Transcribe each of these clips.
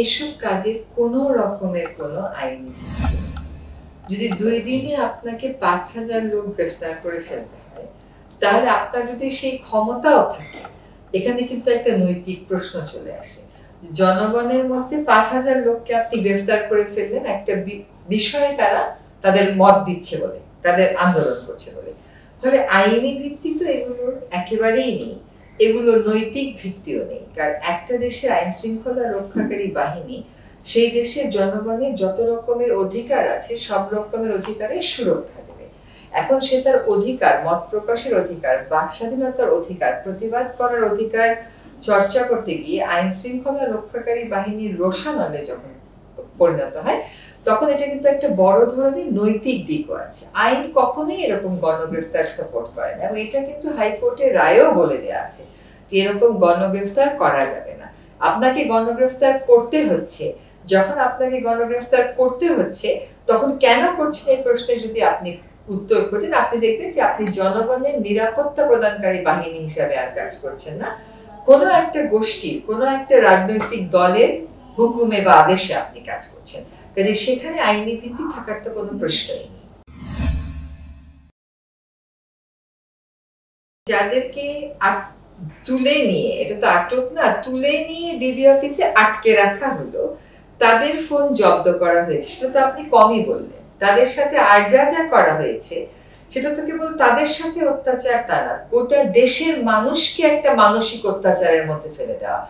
এসব কাজের কোনো রকমের কোনো আইনি ভিত্তি নেই। যদি ২ দিনে আপনাকে ৫,০০০ লোক গ্রেফতার করে ফেলতে হয়, তাহলে আপনার যদি সেই ক্ষমতাও থাকে, এখানে কিন্তু একটা নৈতিক প্রশ্ন চলে আসে। জনগণের মধ্যে ৫,০০০ লোককে আপনি গ্রেফতার করে ফেললেন একটা বিষয়ে তারা তাদের মত দিচ্ছে বলে, তাদের আন্দোলন করছে বলে। ফলে আইনি ভিত্তি তো এগুলোর একেবারেই নেই, এগুলোর নৈতিক ভিত্তিও নেই। কারণ একটা দেশের আইন শৃঙ্খলা রক্ষাকারী বাহিনী সেই দেশের জনগণের যত রকমের অধিকার আছে সব রকমের অধিকারের সুরক্ষা দেবে। এখন সে তার অধিকার, মত প্রকাশের অধিকার, বাক স্বাধীনতার অধিকার, প্রতিবাদ করার অধিকার চর্চা করতে গিয়ে আইন শৃঙ্খলা রক্ষাকারী বাহিনীর রোষানলে যখন পরিণত হয়, তখন এটা কিন্তু একটা বড় ধরনের নৈতিক দিকও আছে। আইন কখনোই এরকম গণগ্রেফতার সাপোর্ট করে না, এবং এটা কিন্তু হাইকোর্টের রায়েও বলে দেওয়া আছে যে এরকম গণগ্রেফতার করা যাবে না। আপনাকে গণগ্রেফতার করতে হচ্ছে, যখন আপনাকে গণগ্রেফতার করতে হচ্ছে তখন কেন করছেন এই প্রশ্নে যদি আপনি উত্তর খোঁজেন, আপনি দেখবেন যে আপনি জনগণের নিরাপত্তা প্রদানকারী বাহিনী হিসাবে আর কাজ করছেন না, কোনো একটা গোষ্ঠীর, কোনো একটা রাজনৈতিক দলের হুকুমে বা আদেশে আপনি কাজ করছেন। কাজে সেখানে আইনি ভিত্তি থাকার তো কোনো প্রশ্নই নেই। যাদেরকে তুলে নিয়ে, এটা তো আটক না, তুলে নিয়ে ডিবি অফিসে আটকে রাখা হলো, তাদের ফোন জব্দ করা হয়েছে, সেটা তো আপনি কমই বললেন। তাদের সাথে আর যা যা করা হয়েছে সেটা তো কেবল তাদের সাথে অত্যাচার তা না, গোটা দেশের মানুষকে একটা মানসিক অত্যাচারের মধ্যে ফেলে দেওয়া।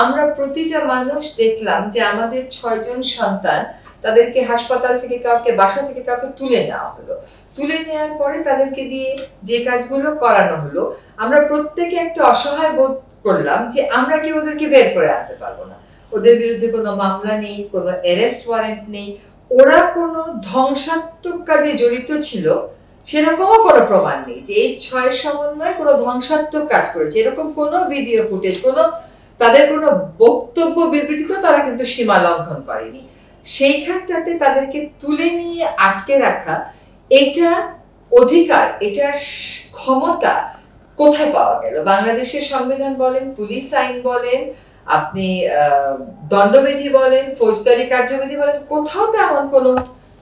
আমরা প্রতিটা মানুষ দেখলাম যে আমাদের ৬ জন সন্তান, তাদেরকে হাসপাতাল থেকে কাউকে, বাসা থেকে কাউকে তুলে নেওয়া হলো। তুলে নেওয়ার পরে তাদেরকে দিয়ে যে কাজগুলো করানো হলো, আমরা প্রত্যেকে একটা অসহায় বোধ করলাম যে আমরা কি ওদেরকে বের করে আনতে পারবো না। ওদের বিরুদ্ধে কোনো মামলা নেই, কোনো অ্যারেস্ট ওয়ারেন্ট নেই, ওরা কোনো ধ্বংসাত্মক কাজে জড়িত ছিল সেরকমও কোনো প্রমাণ নেই যে এই ৬ সমন্বয়ে কোনো ধ্বংসাত্মক কাজ করেছে, এরকম কোনো ভিডিও ফুটেজ, কোনো তাদের কোনো বক্তব্য বিবৃতি তো তারা কিন্তু সীমা লঙ্ঘন করেনি। সেইখানটাতে তাদেরকে তুলে নিয়ে আটকে রাখা, এটা অধিকার, এটার ক্ষমতা কোথায় পাওয়া গেল? বাংলাদেশের সংবিধান বলেন, পুলিশ আইন বলেন, আপনি দণ্ডবিধি বলেন, ফৌজদারি কার্যবিধি বলেন, কোথাও তো এমন কোনো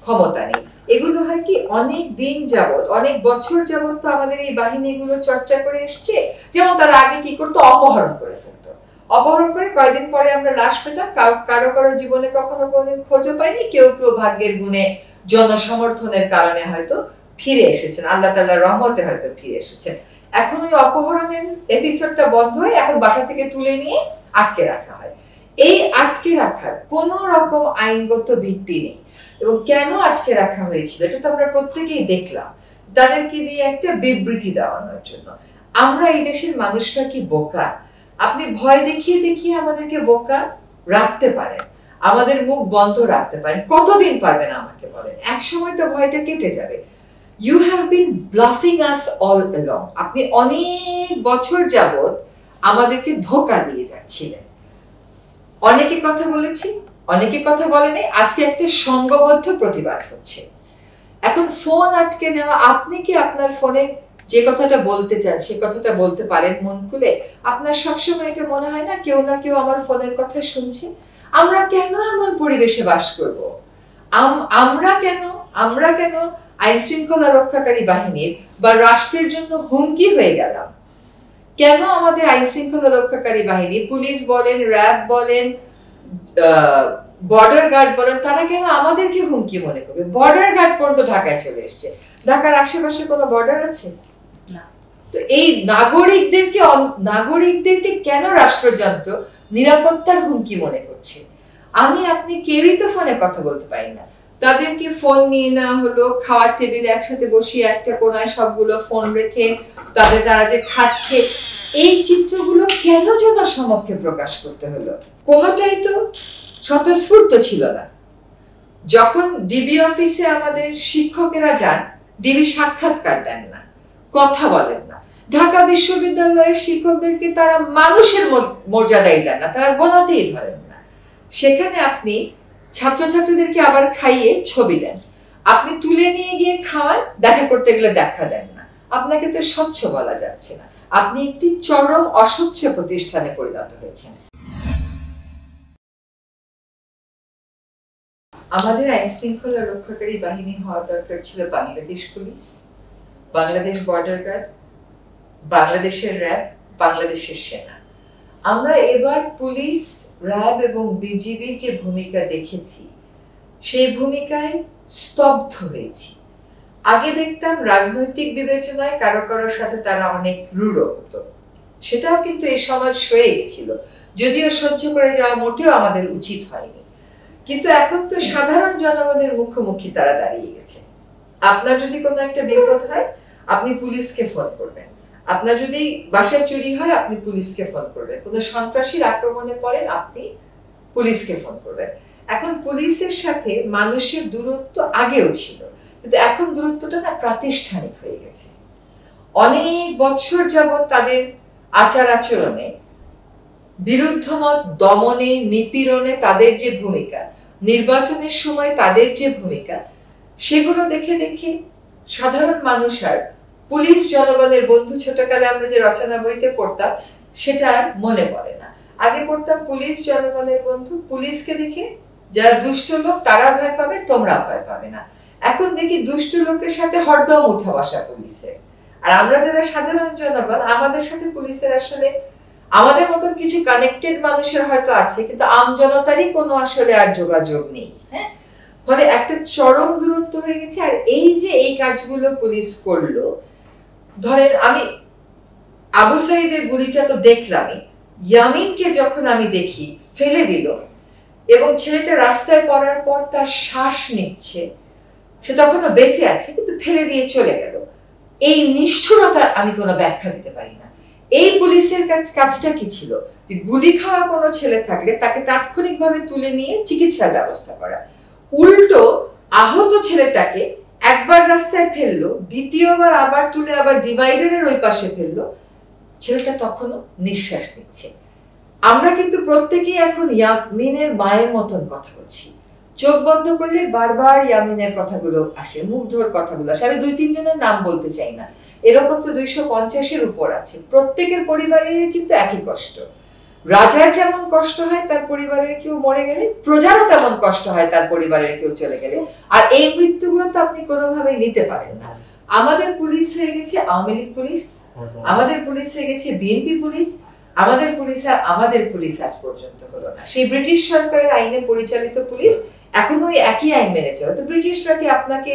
ক্ষমতা নেই। এগুলো হয় কি অনেক দিন যাবত, অনেক বছর যাবত তো আমাদের এই বাহিনীগুলো চর্চা করে এসছে। যেমন তারা আগে কি করতো, অপহরণ করে ফেলতো, অপহরণ করে কয়েকদিন পরে আমরা লাশ পেতাম, কারো কারো জীবনে কখনো কোনোদিন খোঁজও পাইনি, কেউ কেউ ভাগ্যের গুণে জনসমর্থনের কারণে হয়তো ফিরে এসেছেন, আল্লাহ তাআলার রহমতে হয়তো ফিরে এসেছেন। এখন ওই অপহরণের এপিসোডটা বন্ধ হয়ে এখন বাসা থেকে তুলে নিয়ে আটকে রাখা হয়। এই আটকে রাখার কোনো রকম আইনগত ভিত্তি নেই। এবং কেন আটকে রাখা হয়েছিল এটা তো আমরা প্রত্যেকেই দেখলাম, তাদেরকে দিয়ে একটা বিবৃতি দেওয়ানোর জন্য। আমরা এই দেশের মানুষরা কি বোকা? আপনি ভয় দেখিয়ে দেখিয়ে আমাদেরকে বোকা রাখতে পারেন, আমাদের মুখ বন্ধ রাখতে পারেন, কতদিন পারবেন আমাকে বলেন? এক সময় তো ভয়টা কেটে যাবে। You have been bluffing us all along. আপনি অনেক বছর যাবত আমাদেরকে ধোঁকা দিয়ে যাচ্ছিলেন। অনেকে কথা বলেছি, অনেকে কথা বলেনি, আজকে একটা সংঘবদ্ধ প্রতিবাদ হচ্ছে। এখন ফোন আটকে নেওয়া, আপনি কি আপনার ফোনে যে কথাটা বলতে চান সে কথাটা বলতে পারেন মন খুলে? আপনার সবসময় এটা মনে হয় না কেউ না কেউ আমার ফোনের কথা শুনছে? আমরা কেন এমন পরিবেশে বাস করব? আমরা কেন আইন শৃঙ্খলা রক্ষাকারী বাহিনীর বা রাষ্ট্রের জন্য হুমকি হয়ে গেলাম? কেন আমাদের আইন শৃঙ্খলা রক্ষাকারী বাহিনী, পুলিশ বলেন, র্যাব বলেন, বর্ডার গার্ড বলেন, তারা কেন আমাদেরকে হুমকি মনে করবে? বর্ডার গার্ড পর্যন্ত ঢাকায় চলে এসছে। ঢাকার আশেপাশে কোনো বর্ডার আছে না। তো এই নাগরিকদেরকে কেন রাষ্ট্রযন্ত্র নিরাপত্তার হুমকি মনে করছে? আমি আপনি কেউই তো ফোনে কথা বলতে পারি না। তাদেরকে ফোন নিয়ে নেওয়া হলো, খাওয়ার টেবিলে একসাথে বসিয়ে একটা কোনায় সবগুলো ফোন রেখে তারা যে খাচ্ছে, এই চিত্রগুলো কেন জনসমক্ষে প্রকাশ করতে হলো? কোনোটাই তো স্বতঃস্ফূর্ত ছিল না। যখন ডিবি অফিসে আমাদের শিক্ষকেরা যান, ডিবি সাক্ষাৎকার দেন না, কথা বলেন না। ঢাকা বিশ্ববিদ্যালয়ের শিক্ষকদেরকে তারা মানুষের মর্যাদাই দেন না, তারা গোনাতেই ধরেন না। সেখানে আপনি ছাত্রছাত্রীদেরকে আবার খাইয়ে ছবি দেন, আপনি তুলে নিয়ে গিয়ে খাওয়ান, দেখা করতে গেলে দেখা দেন না। আপনাকে তো স্বচ্ছ বলা যাচ্ছে না, আপনি একটি চরম অস্বচ্ছ প্রতিষ্ঠানে পরিণত হয়েছেন। আমাদের আইন শৃঙ্খলা রক্ষাকারী বাহিনী হওয়া দরকার ছিল Bangladesh police, Bangladesh border guard, বাংলাদেশের র্যাব, বাংলাদেশের সেনা। আমরা এবার পুলিশ, র্যাব এবং বিজিবির যে ভূমিকা দেখেছি সেই ভূমিকায় স্তব্ধ হয়েছি। আগে দেখতাম রাজনৈতিক বিবেচনায় কারো কারোর সাথে তারা অনেক রূঢ় হতো, সেটাও কিন্তু এই সমাজ সয়ে গেছিল, যদিও সহ্য করে যাওয়া মোটেও আমাদের উচিত হয়নি। কিন্তু এখন তো সাধারণ জনগণের মুখোমুখি তারা দাঁড়িয়ে গেছে। আপনার যদি কোনো একটা বিপদ হয় আপনি পুলিশকে ফোন করবেন, আপনার যদি বাসায় চুরি হয় আপনি পুলিশকে ফোন করবেন, কোনো সন্ত্রাসীর আক্রমণে পড়েন আপনি পুলিশকে ফোন করবেন। এখন পুলিশের সাথে মানুষের দূরত্ব আগেও ছিল, কিন্তু এখন দূরত্বটা না প্রাতিষ্ঠানিক হয়ে গেছে। অনেক বছর যাবৎ তাদের আচার আচরণে, বিরুদ্ধমত দমনে, নিপীড়নে তাদের যে ভূমিকা, নির্বাচনের সময় তাদের যে ভূমিকা, সেগুলো দেখে দেখে সাধারণ মানুষ আর পুলিশ জনগণের বন্ধু, ছোটকালে আমরা যে রচনা বইতে পড়তাম সেটা আর মনে পড়ে না। আগে পড়তাম পুলিশ জনগণের বন্ধু, পুলিশকে দেখে যারা দুষ্ট লোক তারা ভয় পাবে, তোমরা ভয় পাবে না। এখন দেখি দুষ্ট লোকের সাথে হরদম উঠা বসা পুলিশের, আর আমরা যারা সাধারণ জনগণ আমাদের সাথে পুলিশের আসলে আমাদের মতন কিছু কানেক্টেড মানুষের হয়তো আছে, কিন্তু আমজনতারই কোনো আসলে আর যোগাযোগ নেই। হ্যাঁ, ফলে একটা চরম দূরত্ব হয়ে গেছে। আর এই যে এই কাজগুলো পুলিশ করলো, ধরেন আমি আবু সাইদের গুলিটা তো দেখলামই, ইয়ামিনকে যখন আমি দেখি ফেলে দিল এবং ছেলেটা রাস্তায় পড়ার পর তার শ্বাস নিচ্ছে, সে তখনও বেঁচে আছে কিন্তু ফেলে দিয়ে চলে গেল, এই নিষ্ঠুরতার আমি কোনো ব্যাখ্যা দিতে পারি না। এই পুলিশের কাজটা কি ছিল? যে গুলি খাওয়া কোনো ছেলে থাকলে তাকে তাৎক্ষণিকভাবে তুলে নিয়ে চিকিৎসার ব্যবস্থা করা, উল্টো আহত ছেলেটাকে একবার রাস্তায় ফেললো, দ্বিতীয়বার আবার তুলে আবার ডিভাইডারের ওই পাশে ফেললো, ছেলেটা তখনও নিঃশ্বাস নিচ্ছে। আমরা কিন্তু প্রত্যেকেই এখন ইয়ামিনের মায়ের মতন কথা বলছি, চোখ বন্ধ করলে বারবার ইয়ামিনের কথাগুলো আসে, মুগ্ধর কথাগুলো আসে। আমি 2-3 জনের নাম বলতে চাই না, এরকম তো 250-এর উপর আছে। প্রত্যেকের পরিবারের কিন্তু একই কষ্ট। রাজার যেমন কষ্ট হয় তার পরিবারের কেউ মরে গেলে, প্রজারও তেমন কষ্ট হয় তার পরিবারের কেউ চলে গেলে। আর এই মৃত্যুগুলো তো আপনি কোনোভাবেই নিতে পারেন না। আমাদের পুলিশ হয়ে গেছে আওয়ামী লীগ পুলিশ, আমাদের পুলিশ হয়ে গেছে বিএনপি পুলিশ, আমাদের পুলিশ আর আমাদের পুলিশ আজ পর্যন্ত হলো না। সেই ব্রিটিশ সরকারের আইনে পরিচালিত পুলিশ এখনো ওই একই আইন মেনে চলে। তো ব্রিটিশরা কি আপনাকে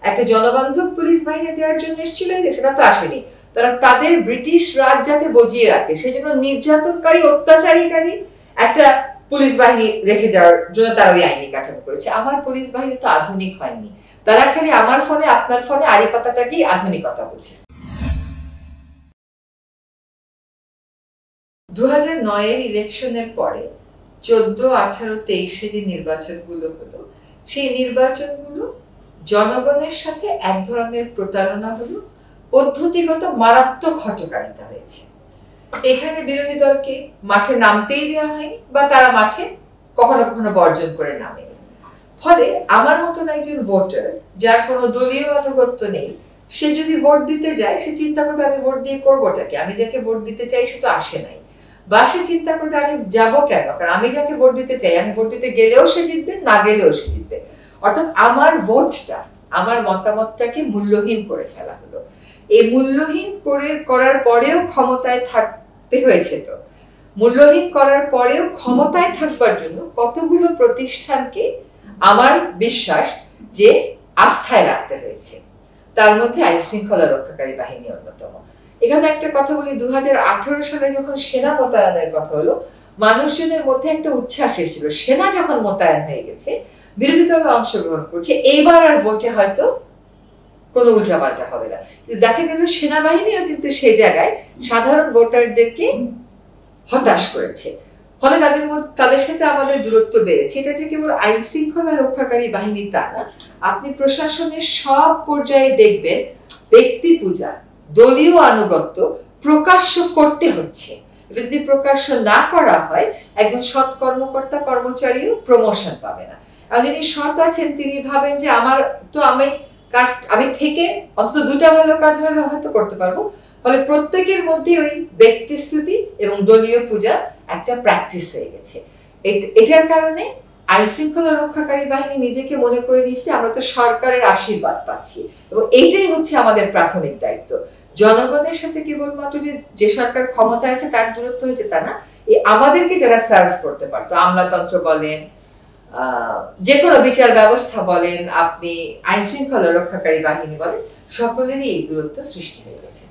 একটা জনবান্ধব পুলিশ বাহিনী দেওয়ার জন্য এসেছিল? সেটা তো আসেনি। তারা তাদের ব্রিটিশ রাজ যাতে বজিয়ে রাখে সেই জন্য নির্যাতনকারী, অত্যাচারীকারী একটা পুলিশ বাহিনী রেখে যাওয়ার জন্য তারা ওই আইনি কাঠামো করেছে। আমার পুলিশ বাহিনী তো আধুনিক হয়নি, তারা খালি আমার ফোনে আপনার ফোনে আড়ি পাতাটাকেই আধুনিকতা বুঝে। 2009-এর ইলেকশনের পরে 14, 18, 23-এ যে নির্বাচনগুলো হলো, সেই নির্বাচনগুলো জনগণের সাথে এক ধরনের প্রতারণা হলো, পদ্ধতিগত মারাত্মক হঠকারিতা হয়েছে। এখানে বিরোধী দলকে মাঠে নামতেই দেওয়া হয়নি, বা তারা মাঠে কখনো কখনো বর্জন করে নামেনি। ফলে আমার মতন একজন ভোটার যার কোনো দলীয় আনুগত্য নেই, সে যদি ভোট দিতে যায় সে চিন্তা করবে আমি ভোট দিয়ে করবোটাকে, আমি যাকে ভোট দিতে চাই সে তো আসে নাই, বা সে চিন্তা করবে আমি যাবো কেন, কারণ আমি যাকে ভোট দিতে চাই আমি ভোট দিতে গেলেও সে জিতবে, না গেলেও সে জিতবে। অর্থাৎ আমার ভোটটা, আমার মতামতটাকে মূল্যহীন করে ফেলা হলো। এই মূল্যহীন করার পরেও ক্ষমতায় থাকতে হয়েছে। তো মূল্যহীন করার পরেও ক্ষমতায় থাকবার জন্য কতগুলো প্রতিষ্ঠানকে আমার বিশ্বাস যে আস্থায় রাখতে হয়েছে, তার মধ্যে আইন শৃঙ্খলা রক্ষাকারী বাহিনী অন্যতম। এখানে একটা কথা বলি, 2018 সালে যখন সেনা মোতায়েনের কথা হলো, মানুষজনের মধ্যে একটা উচ্ছ্বাস এসেছিল, সেনা যখন মোতায়েন হয়ে গেছে, বিরোধী দল অংশগ্রহণ করছে, এইবার আর ভোটে হয়তো কোনো উল্টাপাল্টা হবে না। দেখা গেল সেনাবাহিনীও কিন্তু সে জায়গায় সাধারণ ভোটারদেরকে হতাশ করেছে। ফলে তাদের সাথে আমাদের দূরত্ব বেড়েছে। এটা যে কেবল আইন শৃঙ্খলা রক্ষাকারী বাহিনী তা না, আপনি প্রশাসনের সব পর্যায়ে দেখবেন ব্যক্তি পূজা, দলীয় আনুগত্য প্রকাশ্য করতে হচ্ছে। এটা যদি প্রকাশ্য না করা হয়, একজন সৎ কর্মকর্তা কর্মচারীও প্রমোশন পাবে না। আর যিনি সৎ আছেন তিনি ভাবেন যে আমি থেকে অন্তত 2টা ভালো কাজ হলে হয়তো করতে পারবো। ফলে প্রত্যেকের মধ্যে ওই ব্যক্তিস্তুতি এবং দলীয় পূজা একটা প্র্যাকটিস হয়ে গেছে। এটার কারণে আইন শৃঙ্খলা রক্ষাকারী বাহিনী নিজেকে মনে করে নিচ্ছে আমরা তো সরকারের আশীর্বাদ পাচ্ছি, এবং এইটাই হচ্ছে আমাদের প্রাথমিক দায়িত্ব। জনগণের সাথে কেবলমাত্র যে সরকার ক্ষমতায় আছে তার দূরত্ব হয়েছে তা না, এই আমাদেরকে যারা সার্ভ করতে পারতো, আমলাতন্ত্র বলেন, যে কোনো বিচার ব্যবস্থা বলেন, আপনি আইন শৃঙ্খলা রক্ষাকারী বাহিনী বলেন, সকলেরই এই দূরত্ব সৃষ্টি হয়ে গেছে।